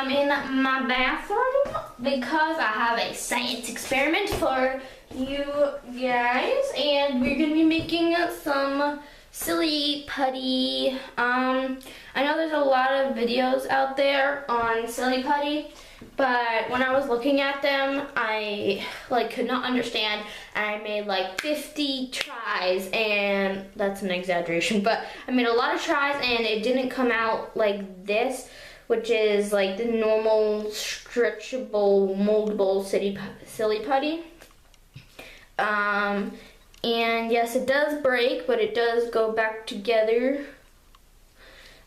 I'm in my bathroom because I have a science experiment for you guys, and we're gonna be making some silly putty. I know there's a lot of videos out there on silly putty, but when I was looking at them, I could not understand, and I made like 50 tries, and that's an exaggeration, but I made a lot of tries and it didn't come out like this, which is like the normal stretchable, moldable silly putty. And yes, it does break, but it does go back together.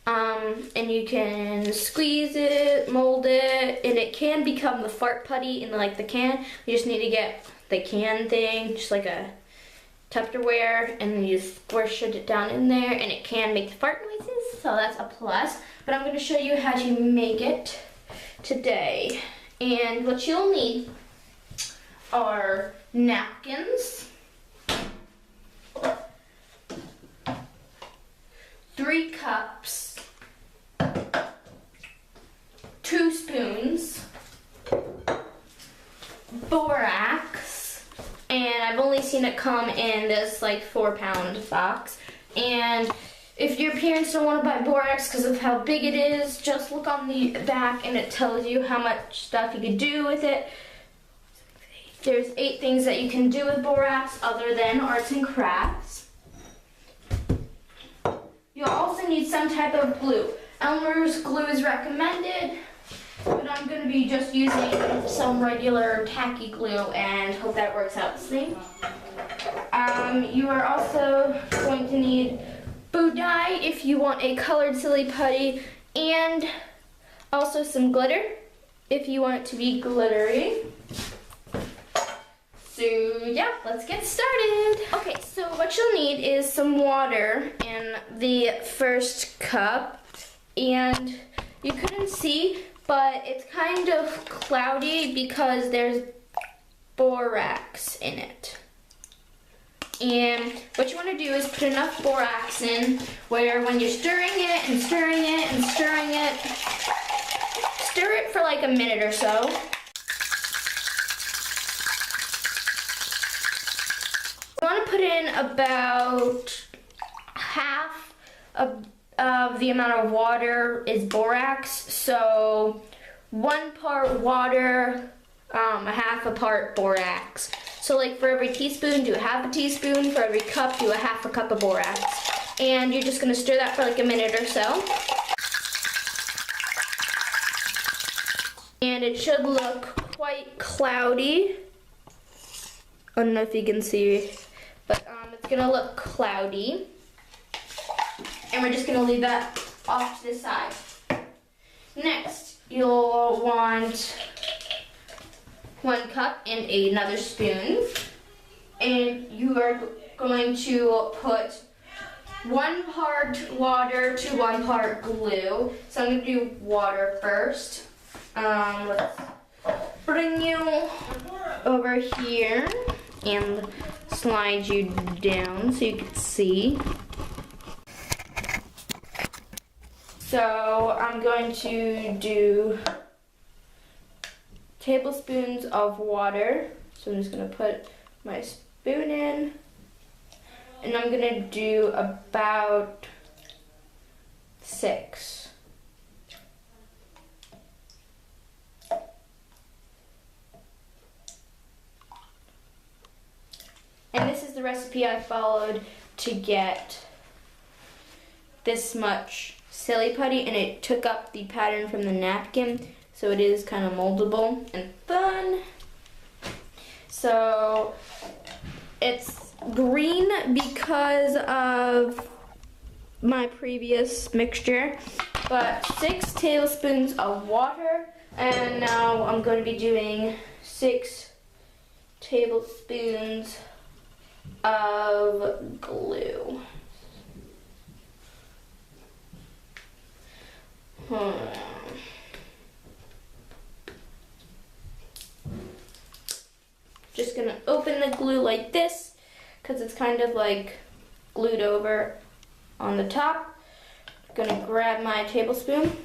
And you can squeeze it, mold it, and it can become the fart putty in like the can. You just need to get the can thing, just like a Tupperware, and then you squish it down in there, and it can make the fart noises, so that's a plus. But I'm going to show you how to make it today. And what you'll need are napkins, 3 cups, 2 spoons, borax, and I've only seen it come in this like 4-pound box. And if your parents don't want to buy borax because of how big it is, just look on the back and it tells you how much stuff you could do with it. There's 8 things that you can do with borax other than arts and crafts. You'll also need some type of glue. Elmer's glue is recommended, but I'm going to be just using some regular tacky glue and hope that works out the same. You are also going to need food dye if you want a colored silly putty, and also some glitter if you want it to be glittery. So yeah, let's get started. Okay, so what you'll need is some water in the first cup, and you couldn't see, but it's kind of cloudy because there's borax in it. And what you want to do is put enough borax in where when you're stirring it and stirring it and stirring it, stir it for like a minute or so. You want to put in about half of the amount of water is borax, so 1 part water, a half a part borax. So like for every teaspoon, do a half a teaspoon. For every cup, do a half a cup of borax. And you're just gonna stir that for like a minute or so. And it should look quite cloudy. I don't know if you can see, but it's gonna look cloudy. And we're just gonna leave that off to the side. Next, you'll want 1 cup and another spoon, and you are going to put 1 part water to 1 part glue. So I'm going to do water first. Let's bring you over here and slide you down so you can see. So I'm going to do tablespoons of water. So I'm just gonna put my spoon in, and I'm gonna do about 6. And this is the recipe I followed to get this much silly putty, and it took up the pattern from the napkin. So it is kind of moldable and fun. So it's green because of my previous mixture, but 6 tablespoons of water, and now I'm going to be doing 6 tablespoons of glue. Just gonna open the glue like this because it's kind of like glued over on the top. I'm gonna grab my tablespoon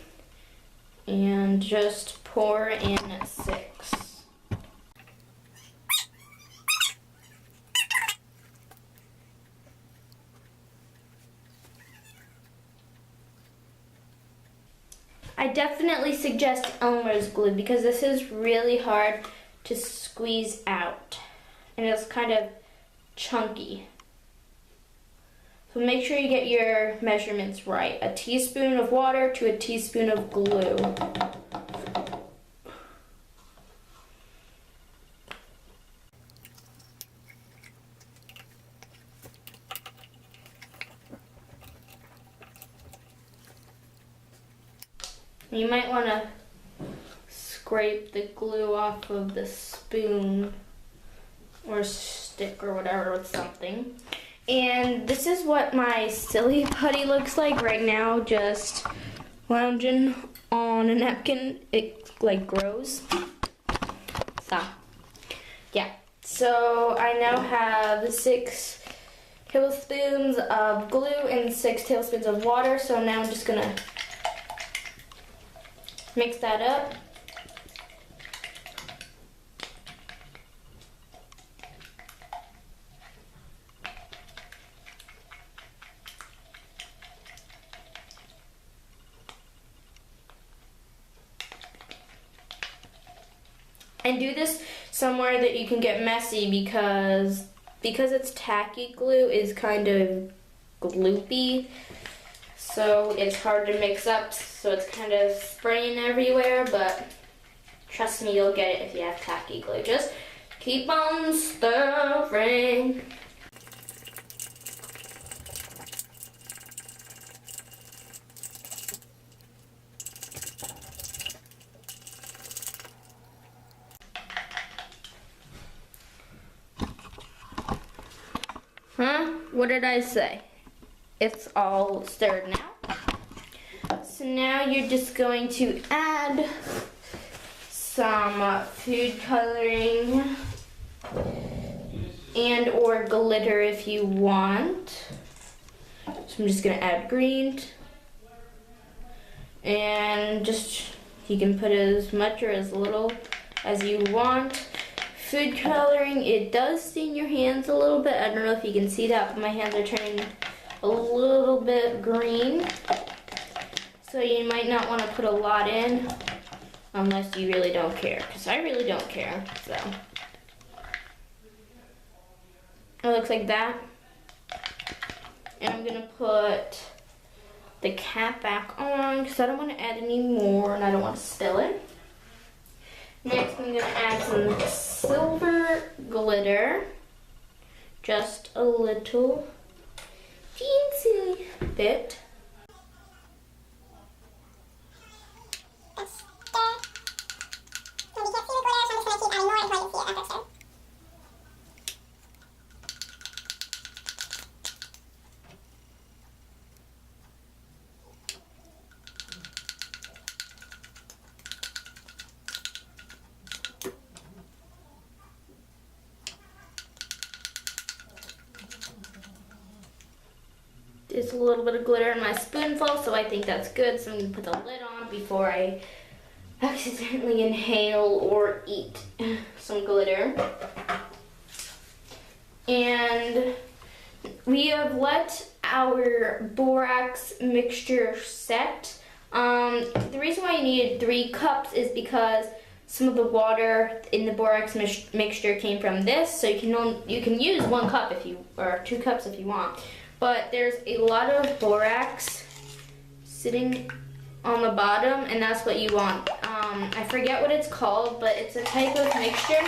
and just pour in 6. I definitely suggest Elmer's glue because this is really hard to squeeze out and it's kind of chunky. So make sure you get your measurements right. A teaspoon of water to a teaspoon of glue. You might want to scrape the glue off of the spoon or stick or whatever with something. And this is what my silly putty looks like right now, just lounging on a napkin. It like grows. So, yeah. So I now have 6 tablespoons of glue and 6 tablespoons of water. So now I'm just gonna mix that up. And do this somewhere that you can get messy because it's tacky glue is kind of gloopy. So it's hard to mix up, so it's kind of spraying everywhere, but trust me, you'll get it if you have tacky glue. Just keep on stirring. Huh? What did I say? It's all stirred now. So now you're just going to add some food coloring and or glitter if you want. So I'm just gonna add green. And just, you can put as much or as little as you want. Food coloring, it does stain your hands a little bit. I don't know if you can see that, but my hands are turning a little bit green. So you might not want to put a lot in unless you really don't care, because I really don't care. So it looks like that. And I'm gonna put the cap back on because I don't want to add any more and I don't want to spill it. Next, I'm gonna add some silver glitter, just a little teensy bit. There's a little bit of glitter in my spoonful, so I think that's good. So I'm gonna put the lid on before I accidentally inhale or eat some glitter. And we have let our borax mixture set. The reason why you needed 3 cups is because some of the water in the borax mixture came from this, so you can use 1 cup if you, or 2 cups if you want. But there's a lot of borax sitting on the bottom, and that's what you want. I forget what it's called, but it's a type of mixture.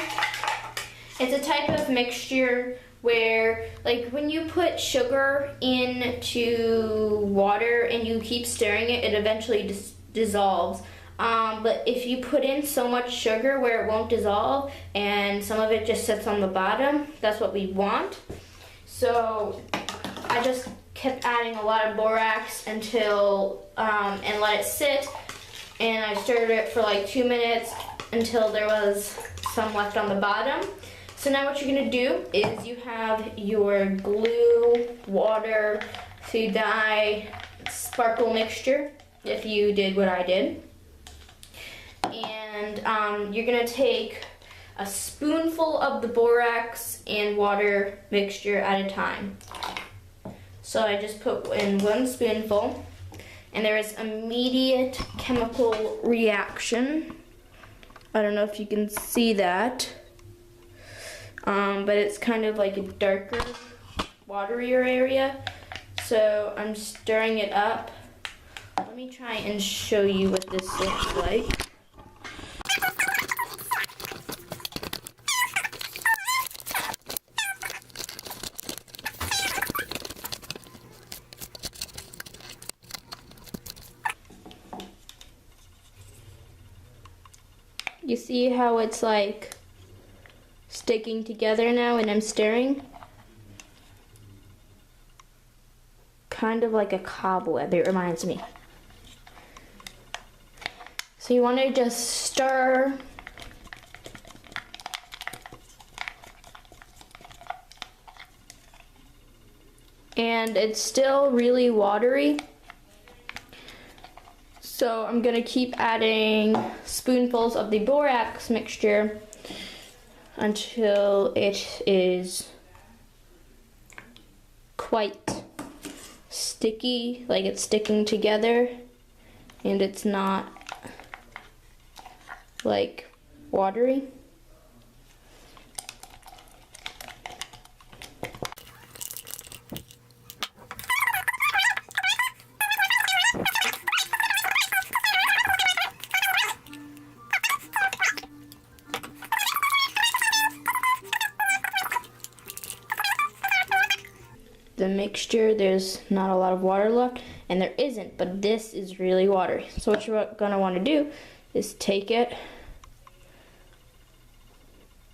It's a type of mixture where, like, when you put sugar into water and you keep stirring it, it eventually dissolves. But if you put in so much sugar where it won't dissolve and some of it just sits on the bottom, that's what we want. So I just kept adding a lot of borax until, and let it sit, and I stirred it for like 2 minutes until there was some left on the bottom. So now what you're gonna do is you have your glue, water, food dye, sparkle mixture, if you did what I did. you're gonna take a spoonful of the borax and water mixture at a time. So I just put in 1 spoonful, and there is immediate chemical reaction. I don't know if you can see that, but it's kind of like a darker, waterier area. So I'm stirring it up. Let me try and show you what this looks like. You see how it's like sticking together now and I'm stirring? Kind of like a cobweb, it reminds me. So you want to just stir. And it's still really watery. So I'm gonna keep adding spoonfuls of the borax mixture until it is quite sticky, like it's sticking together and it's not like watery. The mixture, there's not a lot of water left, and there isn't, but this is really watery. So what you're gonna want to do is take it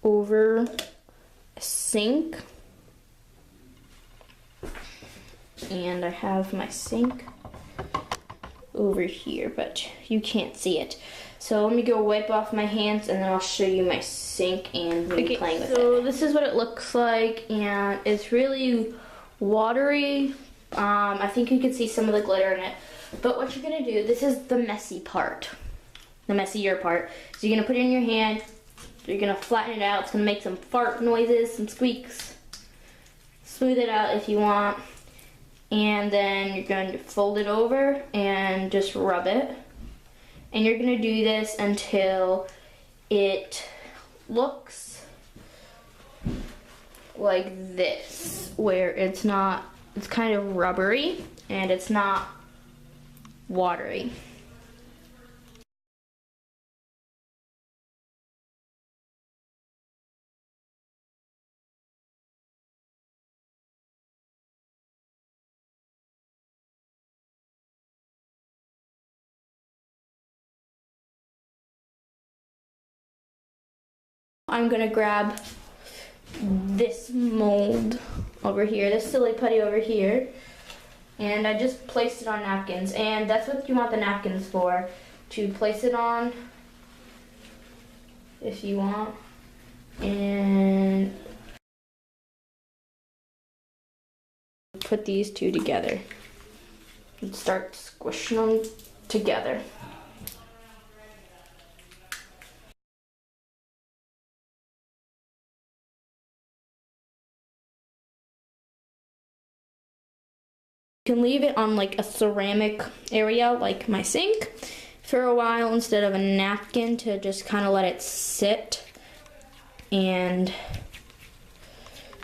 over a sink, and I have my sink over here, but you can't see it. So let me go wipe off my hands and then I'll show you my sink and me playing with it. So this is what it looks like, and it's really watery. I think you can see some of the glitter in it. But what you're gonna do, this is the messy part, the messier part. So you're gonna put it in your hand, you're gonna flatten it out. It's gonna make some fart noises, some squeaks. Smooth it out if you want. And then you're going to fold it over and just rub it. And you're gonna do this until it looks like this, where it's kind of rubbery and it's not watery. I'm gonna grab this mold over here, this silly putty over here, and I just placed it on napkins, and that's what you want the napkins for, to place it on if you want, and put these two together and start squishing them together. You can leave it on like a ceramic area like my sink for a while instead of a napkin, to just kind of let it sit and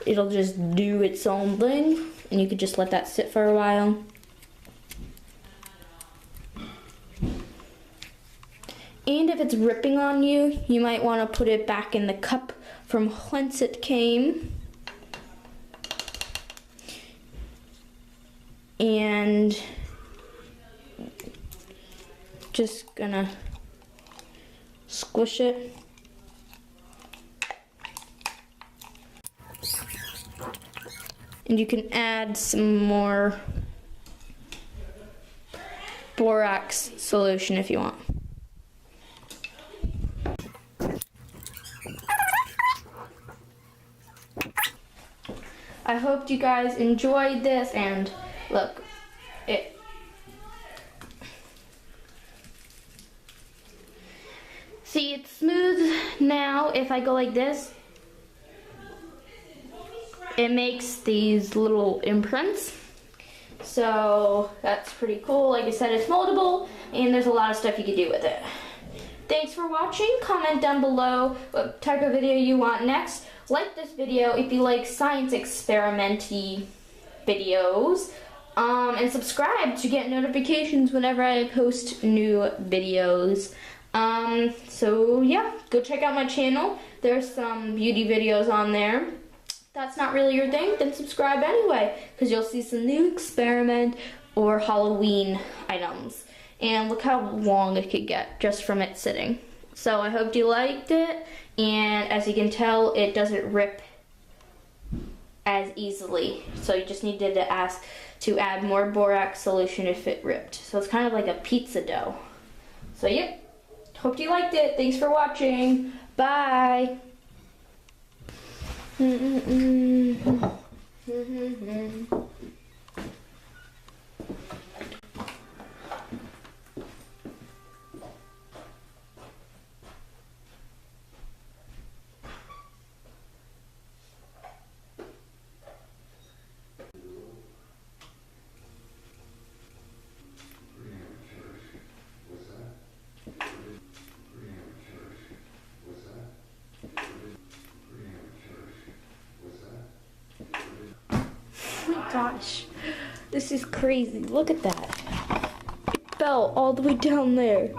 it'll just do its own thing, and you could just let that sit for a while. And if it's ripping on you, you might want to put it back in the cup from whence it came. And just gonna squish it. And you can add some more borax solution if you want. I hope you guys enjoyed this, and look, see See, it's smooth now. If I go like this, it makes these little imprints. So that's pretty cool. Like I said, it's moldable and there's a lot of stuff you can do with it. Thanks for watching. Comment down below what type of video you want next. Like this video if you like science experiment-y videos. And subscribe to get notifications whenever I post new videos. So yeah, go check out my channel. There's some beauty videos on there. If that's not really your thing, then subscribe anyway, because you'll see some new experiment or Halloween items. And look how long it could get just from it sitting. So I hope you liked it, and as you can tell, it doesn't rip as easily. So you just needed to add more borax solution if it ripped. So it's kind of like a pizza dough. So yep, hope you liked it. Thanks for watching. Bye. Gosh, this is crazy. Look at that. It fell all the way down there.